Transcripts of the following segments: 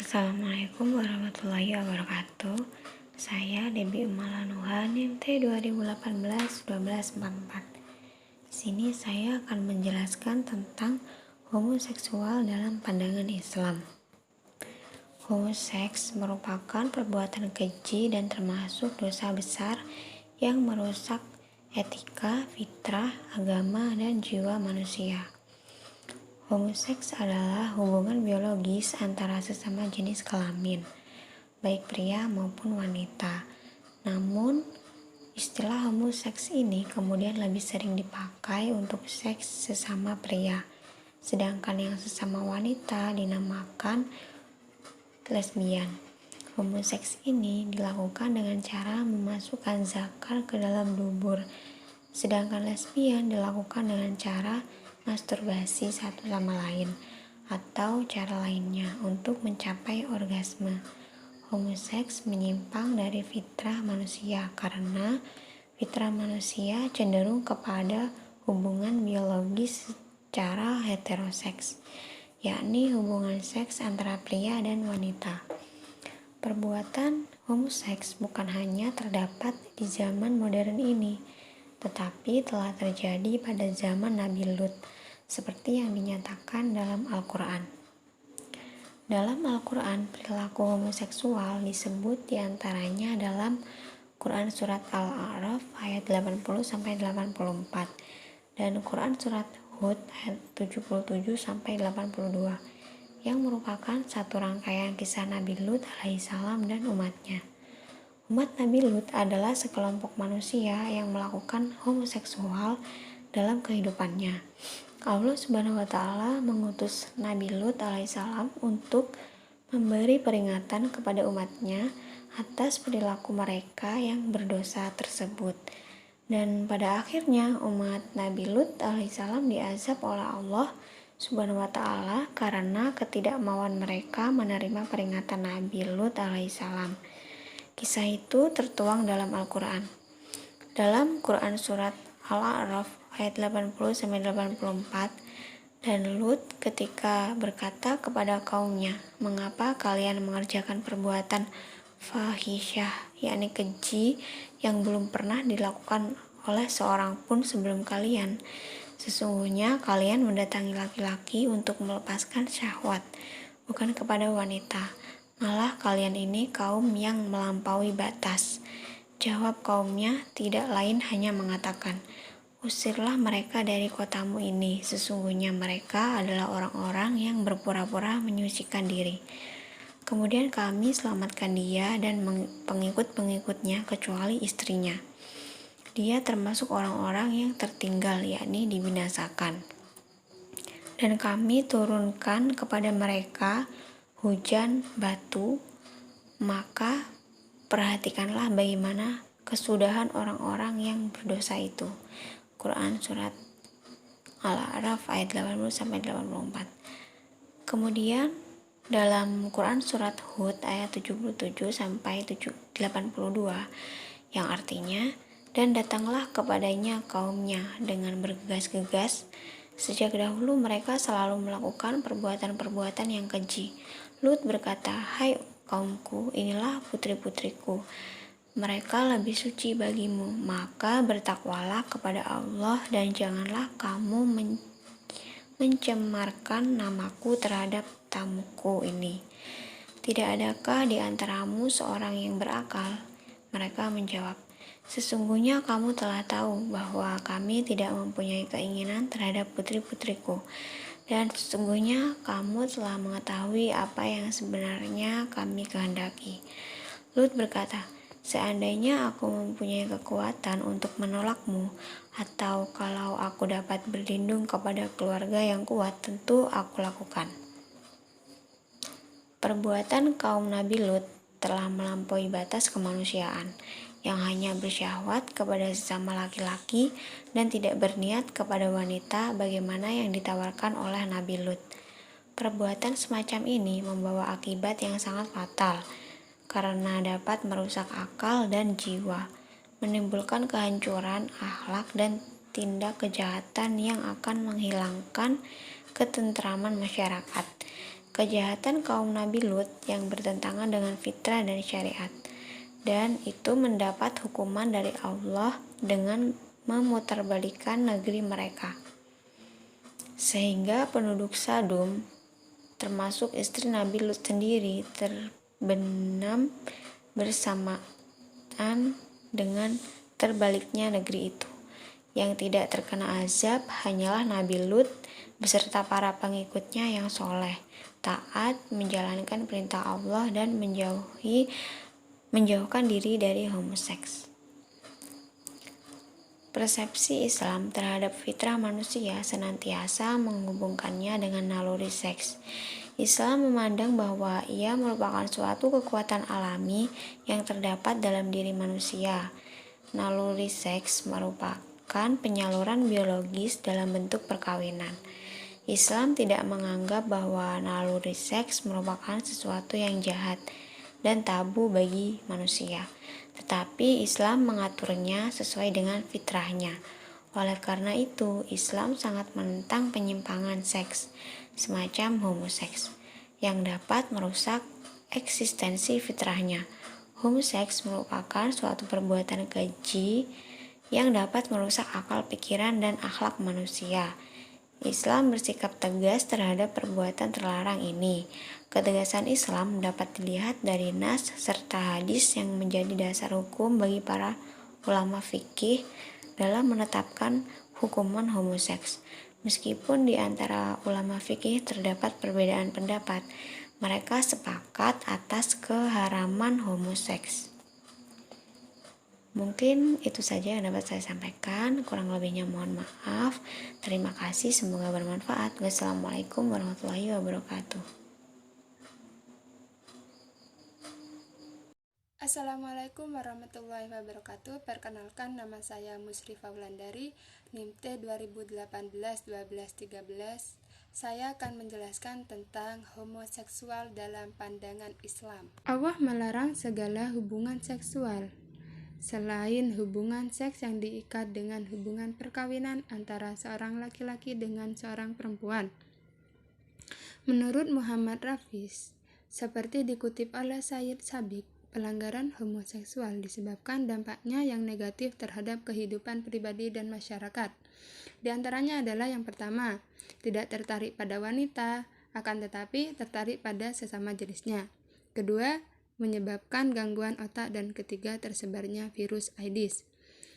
Assalamualaikum warahmatullahi wabarakatuh. Saya Debbie Umalanuha, NIMT 2018-1244. Di sini saya akan menjelaskan tentang homoseksual dalam pandangan Islam. Homoseks merupakan perbuatan keji dan termasuk dosa besar yang merusak etika, fitrah, agama, dan jiwa manusia. Homoseks adalah hubungan biologis antara sesama jenis kelamin, baik pria maupun wanita. Namun, istilah homoseks ini kemudian lebih sering dipakai untuk seks sesama pria, sedangkan yang sesama wanita dinamakan lesbian. Homoseks ini dilakukan dengan cara memasukkan zakar ke dalam dubur, sedangkan lesbian dilakukan dengan cara masturbasi satu sama lain atau cara lainnya untuk mencapai orgasme. Homoseks menyimpang dari fitrah manusia karena fitrah manusia cenderung kepada hubungan biologis secara heteroseks, yakni hubungan seks antara pria dan wanita. Perbuatan homoseks bukan hanya terdapat di zaman modern ini, tetapi telah terjadi pada zaman Nabi Lut, seperti yang dinyatakan dalam Al-Quran. Dalam Al-Quran, perilaku homoseksual disebut diantaranya dalam Quran Surat Al-A'raf ayat 80-84 dan Quran Surat Hud ayat 77-82 yang merupakan satu rangkaian kisah Nabi Lut alaihissalam dan umatnya. Umat Nabi Lut adalah sekelompok manusia yang melakukan homoseksual dalam kehidupannya. Allah Subhanahu wa Ta'ala mengutus Nabi Lut alaihissalam untuk memberi peringatan kepada umatnya atas perilaku mereka yang berdosa tersebut. Dan pada akhirnya umat Nabi Lut alaihissalam diazab oleh Allah Subhanahu wa Ta'ala karena ketidakmauan mereka menerima peringatan Nabi Lut alaihissalam. Kisah itu tertuang dalam Al-Quran. Dalam Quran Surat Al-A'raf ayat 80-84, dan Lut ketika berkata kepada kaumnya, "Mengapa kalian mengerjakan perbuatan fahisyah, yakni keji yang belum pernah dilakukan oleh seorang pun sebelum kalian? Sesungguhnya kalian mendatangi laki-laki untuk melepaskan syahwat, bukan kepada wanita. Malah kalian ini kaum yang melampaui batas." Jawab kaumnya tidak lain hanya mengatakan, "Usirlah mereka dari kotamu ini. Sesungguhnya mereka adalah orang-orang yang berpura-pura menyucikan diri. Kemudian kami selamatkan dia dan pengikut-pengikutnya kecuali istrinya. Dia termasuk orang-orang yang tertinggal, yakni dibinasakan. Dan kami turunkan kepada mereka hujan batu, maka perhatikanlah bagaimana kesudahan orang-orang yang berdosa itu." Quran Surat Al-A'raf ayat 80-84. Kemudian dalam Quran Surat Hud ayat 77-82 yang artinya, "Dan datanglah kepadanya kaumnya dengan bergegas-gegas. Sejak dahulu mereka selalu melakukan perbuatan-perbuatan yang keji." Lut berkata, "Hai kaumku, inilah putri-putriku. Mereka lebih suci bagimu, maka bertakwalah kepada Allah dan janganlah kamu mencemarkan namaku terhadap tamuku ini. Tidak adakah di antaramu seorang yang berakal?" Mereka menjawab, "Sesungguhnya kamu telah tahu bahwa kami tidak mempunyai keinginan terhadap putri-putriku, dan sesungguhnya kamu telah mengetahui apa yang sebenarnya kami kehendaki." Lut berkata, "Seandainya aku mempunyai kekuatan untuk menolakmu, atau kalau aku dapat berlindung kepada keluarga yang kuat, tentu aku lakukan." Perbuatan kaum Nabi Lut telah melampaui batas kemanusiaan, yang hanya bersyahwat kepada sesama laki-laki dan tidak berniat kepada wanita bagaimana yang ditawarkan oleh Nabi Lut. Perbuatan semacam ini membawa akibat yang sangat fatal, karena dapat merusak akal dan jiwa, menimbulkan kehancuran akhlak dan tindak kejahatan yang akan menghilangkan ketentraman masyarakat. kejahatan kaum Nabi Lut yang bertentangan dengan fitrah dan syariat, dan itu mendapat hukuman dari Allah dengan memutarbalikkan negeri mereka. Sehingga penduduk Sadum, termasuk istri Nabi Lut sendiri, terbenam bersamaan dengan terbaliknya negeri itu. Yang tidak terkena azab hanyalah Nabi Lut beserta para pengikutnya yang soleh, taat, menjalankan perintah Allah, dan menjauhkan diri dari homoseks. Persepsi Islam terhadap fitrah manusia senantiasa menghubungkannya dengan naluri seks. Islam memandang bahwa ia merupakan suatu kekuatan alami yang terdapat dalam diri manusia. Naluri seks merupakan penyaluran biologis dalam bentuk perkawinan. Islam tidak menganggap bahwa naluri seks merupakan sesuatu yang jahat dan tabu bagi manusia, tetapi Islam mengaturnya sesuai dengan fitrahnya. Oleh karena itu, Islam sangat menentang penyimpangan seks, semacam homoseks, yang dapat merusak eksistensi fitrahnya. Homoseks merupakan suatu perbuatan keji yang dapat merusak akal pikiran dan akhlak manusia. Islam bersikap tegas terhadap perbuatan terlarang ini. Ketegasan Islam dapat dilihat dari nas serta hadis yang menjadi dasar hukum bagi para ulama fikih dalam menetapkan hukuman homoseks. Meskipun di antara ulama fikih terdapat perbedaan pendapat, mereka sepakat atas keharaman homoseks. Mungkin itu saja yang dapat saya sampaikan. Kurang lebihnya mohon maaf. Terima kasih, semoga bermanfaat. Wassalamualaikum warahmatullahi wabarakatuh. Assalamualaikum warahmatullahi wabarakatuh. Perkenalkan, nama saya Musrifah Wulandari, NIM T 2018-12-13. Saya akan menjelaskan tentang homoseksual dalam pandangan Islam. Allah melarang segala hubungan seksual selain hubungan seks yang diikat dengan hubungan perkawinan antara seorang laki-laki dengan seorang perempuan. Menurut Muhammad Rafiz, seperti dikutip oleh Sayyid Sabiq, pelanggaran homoseksual disebabkan dampaknya yang negatif terhadap kehidupan pribadi dan masyarakat. Di antaranya adalah yang pertama, tidak tertarik pada wanita, akan tetapi tertarik pada sesama jenisnya. Kedua, menyebabkan gangguan otak, dan ketiga, tersebarnya virus AIDS.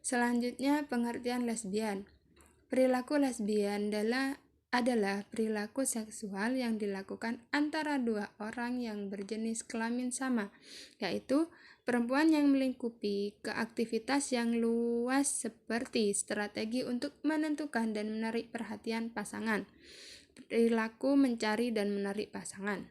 Selanjutnya, pengertian lesbian. Perilaku lesbian adalah perilaku seksual yang dilakukan antara dua orang yang berjenis kelamin sama, yaitu perempuan yang melingkupi keaktivitas yang luas seperti strategi untuk menentukan dan menarik perhatian pasangan, perilaku mencari dan menarik pasangan,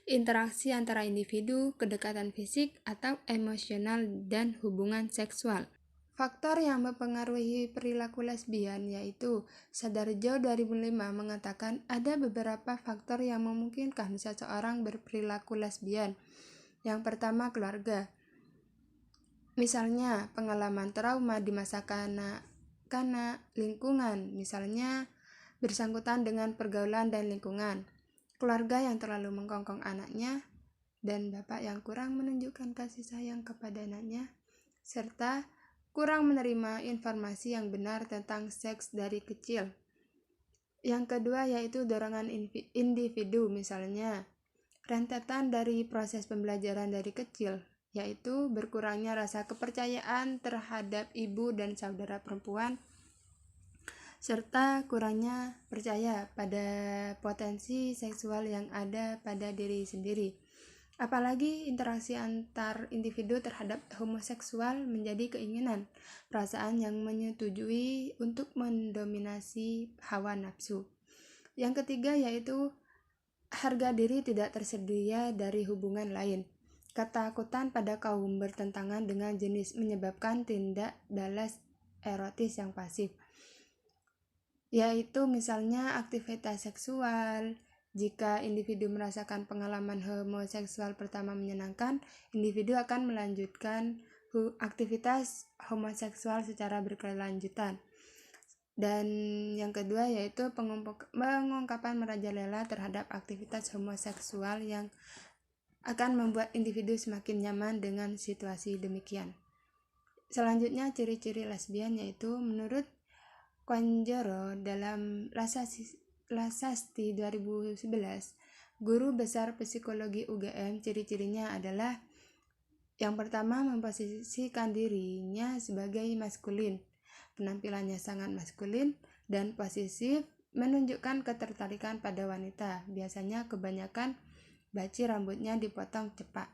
interaksi antara individu, kedekatan fisik atau emosional, dan hubungan seksual. Faktor yang mempengaruhi perilaku lesbian yaitu Sadarjo 2005 mengatakan ada beberapa faktor yang memungkinkan seseorang berperilaku lesbian. Yang pertama, keluarga. Misalnya, pengalaman trauma di masa kanak-kanak, lingkungan, misalnya bersangkutan dengan pergaulan dan lingkungan. Keluarga yang terlalu mengkongkong anaknya, dan bapak yang kurang menunjukkan kasih sayang kepada anaknya, serta kurang menerima informasi yang benar tentang seks dari kecil. Yang kedua yaitu dorongan individu, misalnya rentetan dari proses pembelajaran dari kecil, yaitu berkurangnya rasa kepercayaan terhadap ibu dan saudara perempuan, serta kurangnya percaya pada potensi seksual yang ada pada diri sendiri. Apalagi interaksi antar individu terhadap homoseksual menjadi keinginan, perasaan yang menyetujui untuk mendominasi hawa nafsu. Yang ketiga yaitu harga diri tidak tersedia dari hubungan lain. Ketakutan pada kaum bertentangan dengan jenis menyebabkan tindak balas erotis yang pasif, yaitu misalnya aktivitas seksual. Jika individu merasakan pengalaman homoseksual pertama menyenangkan, individu akan melanjutkan aktivitas homoseksual secara berkelanjutan. Dan yang kedua yaitu pengungkapan merajalela terhadap aktivitas homoseksual yang akan membuat individu semakin nyaman dengan situasi demikian. Selanjutnya, ciri-ciri lesbian yaitu menurut Konjoro dalam Lasasti 2011, guru besar psikologi UGM, ciri-cirinya adalah yang pertama, memposisikan dirinya sebagai maskulin. Penampilannya sangat maskulin dan posesif, menunjukkan ketertarikan pada wanita. Biasanya kebanyakan baci rambutnya dipotong cepat.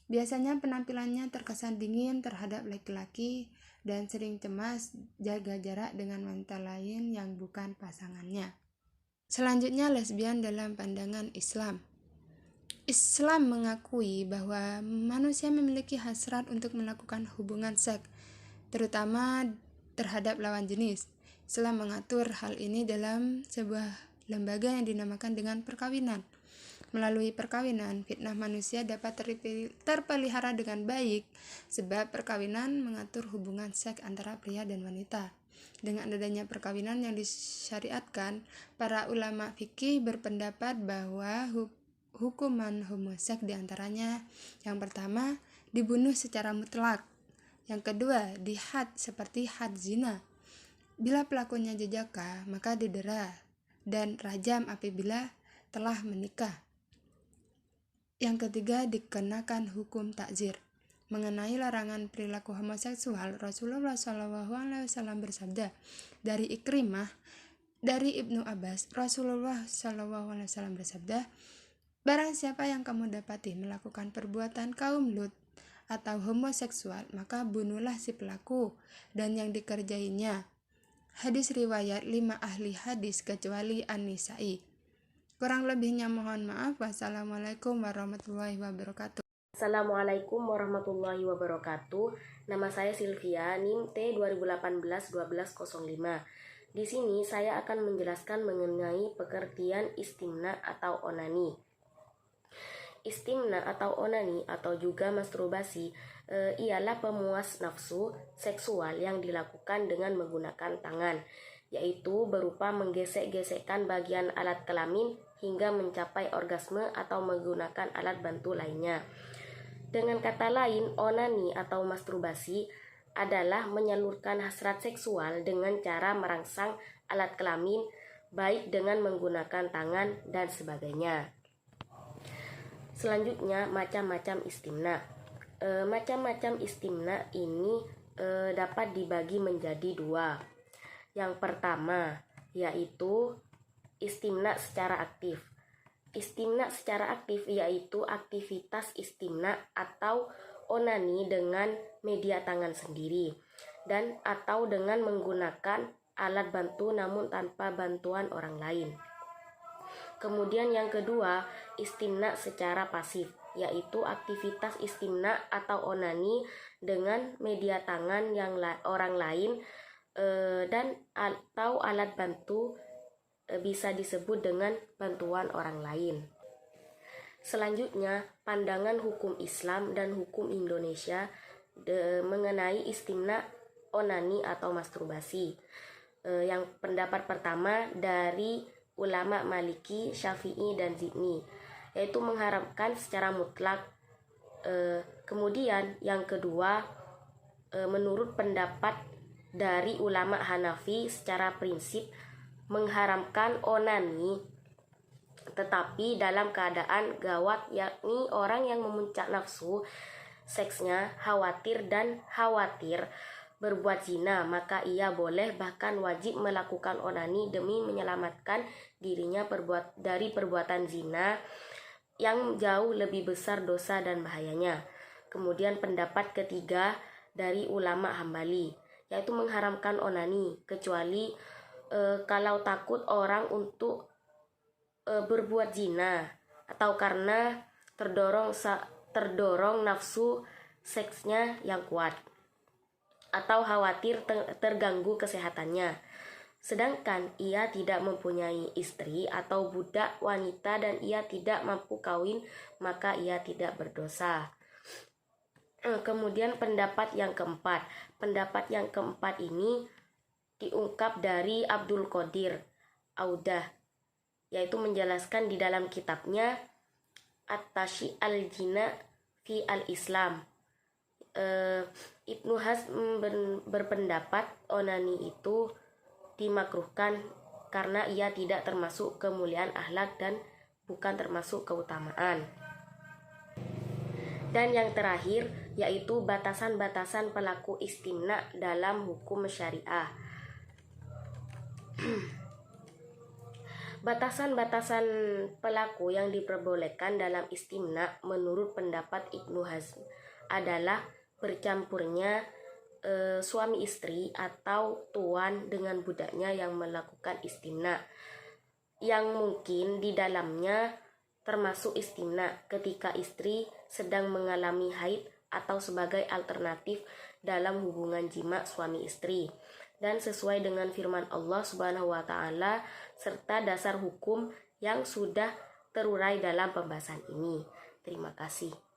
Biasanya penampilannya terkesan dingin terhadap laki-laki dan sering cemas jaga jarak dengan wanita lain yang bukan pasangannya. Selanjutnya, lesbian dalam pandangan Islam. Islam mengakui bahwa manusia memiliki hasrat untuk melakukan hubungan seks, terutama terhadap lawan jenis. Islam mengatur hal ini dalam sebuah lembaga yang dinamakan dengan perkawinan. Melalui perkawinan, fitnah manusia dapat terpelihara dengan baik, sebab perkawinan mengatur hubungan seks antara pria dan wanita. Dengan adanya perkawinan yang disyariatkan, para ulama fikih berpendapat bahwa hukuman homoseks diantaranya: yang pertama, dibunuh secara mutlak; yang kedua, dihad seperti had zina. Bila pelakunya jejaka, maka didera dan rajam apabila telah menikah. Yang ketiga, dikenakan hukum takzir. Mengenai larangan perilaku homoseksual, Rasulullah SAW bersabda, dari Ikrimah, dari Ibnu Abbas, Rasulullah SAW bersabda, barang siapa yang kamu dapati melakukan perbuatan kaum Lut atau homoseksual, maka bunuhlah si pelaku dan yang dikerjainya. Hadis riwayat 5 ahli hadis kecuali An-Nisa'i. Kurang lebihnya mohon maaf. Wassalamualaikum warahmatullahi wabarakatuh. Assalamualaikum warahmatullahi wabarakatuh. Nama saya Sylvia, NIM T 2018-1205. Di sini saya akan menjelaskan mengenai pengertian istimna atau onani. Istimna atau onani atau juga masturbasi ialah pemuas nafsu seksual yang dilakukan dengan menggunakan tangan, yaitu berupa menggesek-gesekkan bagian alat kelamin hingga mencapai orgasme atau menggunakan alat bantu lainnya. Dengan kata lain, onani atau masturbasi adalah menyalurkan hasrat seksual dengan cara merangsang alat kelamin, baik dengan menggunakan tangan dan sebagainya. Selanjutnya, macam-macam istimna. Macam-macam istimna ini dapat dibagi menjadi dua. Yang pertama yaitu istimna secara aktif. Istimna secara aktif yaitu aktivitas istimna atau onani dengan media tangan sendiri dan atau dengan menggunakan alat bantu namun tanpa bantuan orang lain. Kemudian yang kedua, istimna secara pasif, yaitu aktivitas istimna atau onani dengan media tangan yang orang lain dan atau alat bantu bisa disebut dengan bantuan orang lain. Selanjutnya, pandangan hukum Islam dan hukum Indonesia mengenai istimna, onani atau masturbasi. Yang pendapat pertama dari ulama Maliki, Syafi'i, dan Zidni, yaitu mengharamkan secara mutlak. Kemudian yang kedua, menurut pendapat dari ulama Hanafi, secara prinsip mengharamkan onani, tetapi dalam keadaan gawat, yakni orang yang memuncak nafsu seksnya khawatir berbuat zina, maka ia boleh bahkan wajib melakukan onani demi menyelamatkan dirinya dari perbuatan zina yang jauh lebih besar dosa dan bahayanya. Kemudian pendapat ketiga dari ulama Hambali, yaitu mengharamkan onani kecuali kalau takut orang untuk berbuat zina atau karena terdorong nafsu seksnya yang kuat atau khawatir terganggu kesehatannya. Sedangkan ia tidak mempunyai istri atau budak wanita dan ia tidak mampu kawin, maka ia tidak berdosa. Kemudian pendapat yang keempat ini diungkap dari Abdul Qadir Audah, yaitu menjelaskan di dalam kitabnya At-Tashi al-Jina fi al-Islam. Ibnu Hazm berpendapat onani itu dimakruhkan karena ia tidak termasuk kemuliaan akhlak dan bukan termasuk keutamaan. Dan yang terakhir yaitu batasan-batasan pelaku istimna dalam hukum syariah. Batasan-batasan pelaku yang diperbolehkan dalam istimna menurut pendapat Ibnu Hazm adalah bercampurnya suami istri atau tuan dengan budaknya yang melakukan istimna, yang mungkin di dalamnya termasuk istimna ketika istri sedang mengalami haid atau sebagai alternatif dalam hubungan jima suami istri, dan sesuai dengan firman Allah Subhanahu wa taala serta dasar hukum yang sudah terurai dalam pembahasan ini. Terima kasih.